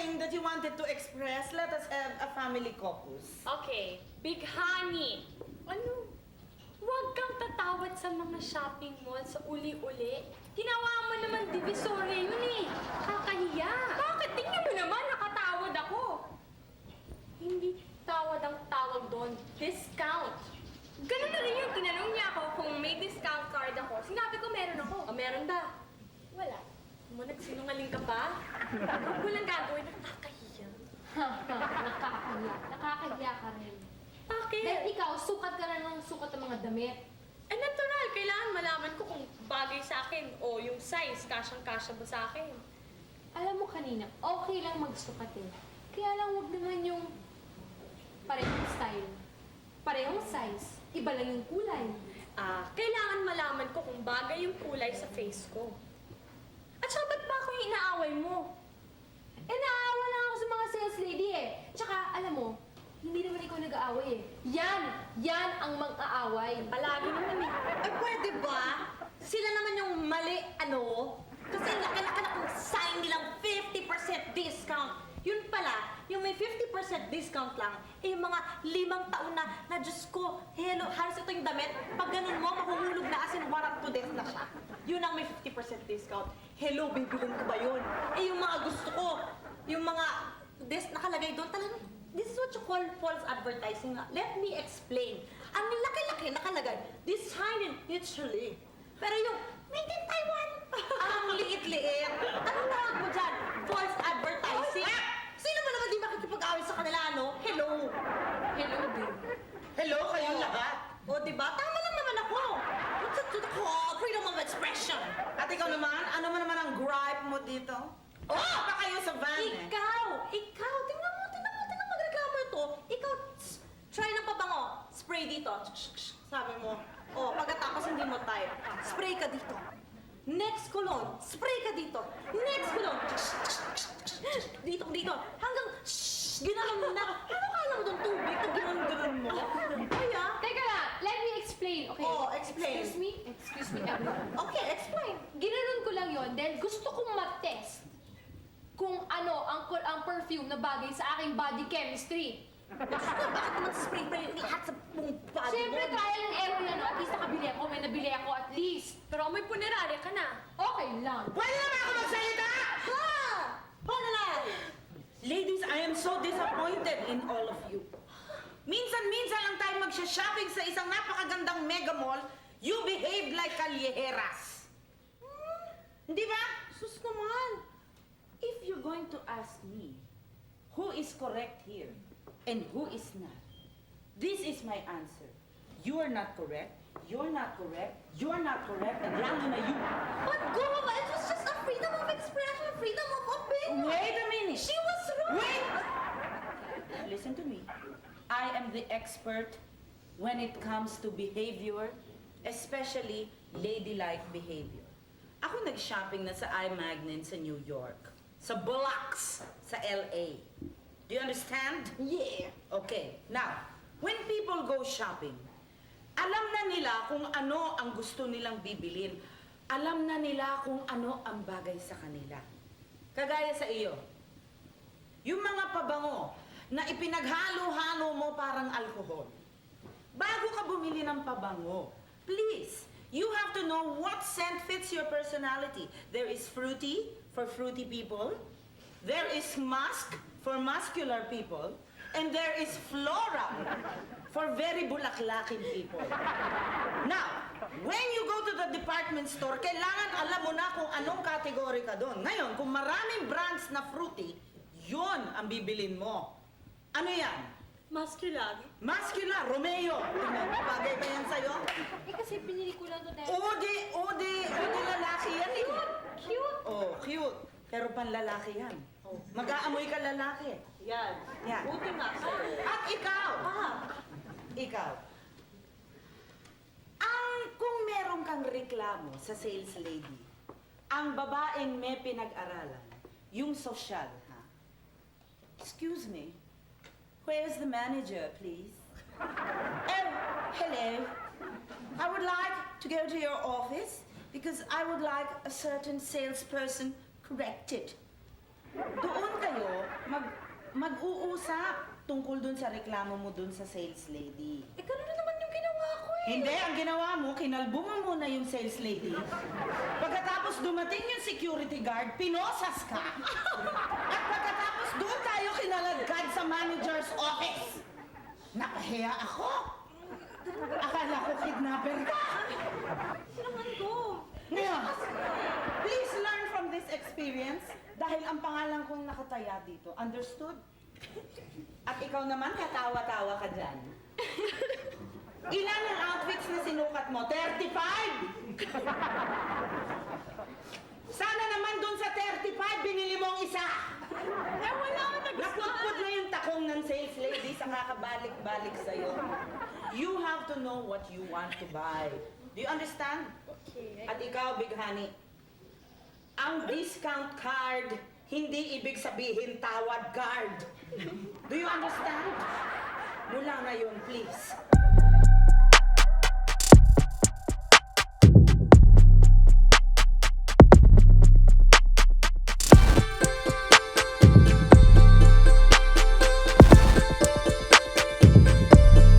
something that you wanted to express, let us have a family caucus. Okay, Big Honey. Ano? Huwag kang tatawad sa mga shopping mall sa uli-uli. Ginawa mo naman divisory yun eh. Kakahiya. Bakit? Tingnan mo naman, nakatawad ako. Hindi tawad ang tawag doon. Discount. Ganun na rin yung tinanong niya ako kung may discount card ako. Sinabi ko meron ako. O meron ba? Wala. Mo, nagsinungaling ka pa? Huwag mo lang gagawin, nakakahiya. Nakakahiya. Nakakahiya ka rin. Bakit? Dahil ikaw, sukat ka na ng sukat ng mga damit. Eh, natural. Kailangan malaman ko kung bagay sa akin o yung size, kasyang-kasya ba sa akin. Alam mo kanina, okay lang magsukat eh. Kaya lang wag naman yung parehong style. Parehong size. Iba lang yung kulay. Kailangan malaman ko kung bagay yung kulay sa face ko. At saka ba't ba ako yung inaaway mo? Eh, naawa lang ako sa mga sales lady eh. Tsaka, alam mo, hindi naman ikaw nag-aaway eh. Yan ang mang-aaway. Palagi naman eh. Ay, pwede ba? Sila naman yung mali, ano? Kasi laki-laki na kung sign nilang 50% discount. Yun pala, yung may 50% discount lang, eh yung mga 5 taon na Diyos ko, hello, halos ito yung damit. Pag ganun mo, mahuhulog na as in 1 or 2 days na siya. Yun ang may 50% discount. Hello, bibilin ko ba yun? Eh yung mga gusto ko, yung mga nakalagay doon, talagang, this is what you call false advertising. Let me explain. Ang laki-laki nakalagay, design in Italy. Pero yung made in Taiwan, ang liit-liit. Anong tawag mo dyan? False advertising? Sino mo naman di makikipag-away sa kanila, no? Hello. Hello, babe. Hello, kayong lahat. O, diba? Tama lang naman ako. What's it to the call? Freedom of expression. At ikaw naman, ano mo naman ang gripe mo dito? Oh, pa kayo sa van eh. Ikaw, tingnan mo, magreklamo ito. Ikaw, try ng pabango. Spray dito. Sabi mo. Oh, pagkatapos hindi mo type. Spray ka dito. Next cologne. Spray ka dito. Next cologne. Dito. Hanggang ginanon mo na. Ano kala mo doon tubig? Pag ginanon mo? Kaya? Teka lang, let me explain, okay? Oh, explain. Excuse me, everyone. Okay, explain. Ginanon ko lang yon dahil gusto kong mag-test kung ano ang perfume na bagay sa aking body chemistry. Bakit naman spray yung lahat sa buong body Siyempre, mo? trial and error yan, no? At least nakabili ako, may nabili ako at least. Pero may punerarya ka na. Okay lang. Pwede naman ako magsalita! Ha! Paano na? Ladies, I am so disappointed in all of you. Minsan-minsan lang tayo magsha-shopping sa isang napakagandang mega mall, you behave like kalyeheras. Hindi ba? Sus naman. If you're going to ask me, who is correct here and who is not, this is my answer. You are not correct, you're not correct, you're not correct, and lalo na you. But go, it was just a freedom of expression, freedom of opinion. Wait a minute. She was wrong. Wait. Listen to me. I am the expert when it comes to behavior, especially ladylike behavior. Ako nag-shopping na sa iMagnin sa New York, sa Blocks sa LA. Do you understand? Yeah. Okay. Now, when people go shopping, alam na nila kung ano ang gusto nilang bibilin. Alam na nila kung ano ang bagay sa kanila. Kagaya sa iyo. Yung mga pabango na ipinaghalo-halo mo parang alcohol. Bago ka bumili ng pabango, please, you have to know what scent fits your personality. There is fruity for fruity people. There is musk for muscular people. And there is floral for very bulaklakin people. Now, when you go to the department store, kailangan alam mo na kung anong kategory ka doon. Ngayon, kung maraming brands na fruity, yun ang bibilin mo. Ano yan? Muscular. Muscular, Romeo. Bagay ba yan sa'yo? Eh kasi pinili ko lang to dahil... Ode lalaki yan eh. Cute! Oh, cute. Pero panlalaki yan. Oh. Mag-aamoy ka lalaki. Yan. Buti nga sa'yo. At ikaw. Ikaw. Kung meron kang reklamo sa sales lady, ang babaeng may pinag-aralan, yung sosyal, ha? Excuse me. Where's the manager, please? Oh, hello. I would like to go to your office because I would like a certain salesperson corrected. doon kayo mag-uusap tungkol dun sa reklamo mo dun sa sales lady. Eh, ganun na naman yung ginawa ko eh. Hindi, ang ginawa mo, kinalbo mo muna yung sales lady. Pagkatapos dumating yung security guard, pinosas ka. At pagkatapos doon tayo kinaladkad sa manager's office. Nakahiya ako. Akala ko kidnapper ka. Naman ko. Ngayon, please learn from this experience dahil ang pangalan kong nakataya dito. Understood? At ikaw naman, katawa-tawa ka dyan. Ilan ang outfits na sinukat mo? 35! Sana naman dun sa 35, binili mo ang isa! Eh, wala akong Nakukod na yung takong ng sales lady sa kakabalik-balik sa'yo. You have to know what you want to buy. Do you understand? Okay. At ikaw, Big Honey, ang discount card, hindi ibig sabihin tawad card. Do you understand? Mula ngayon, please,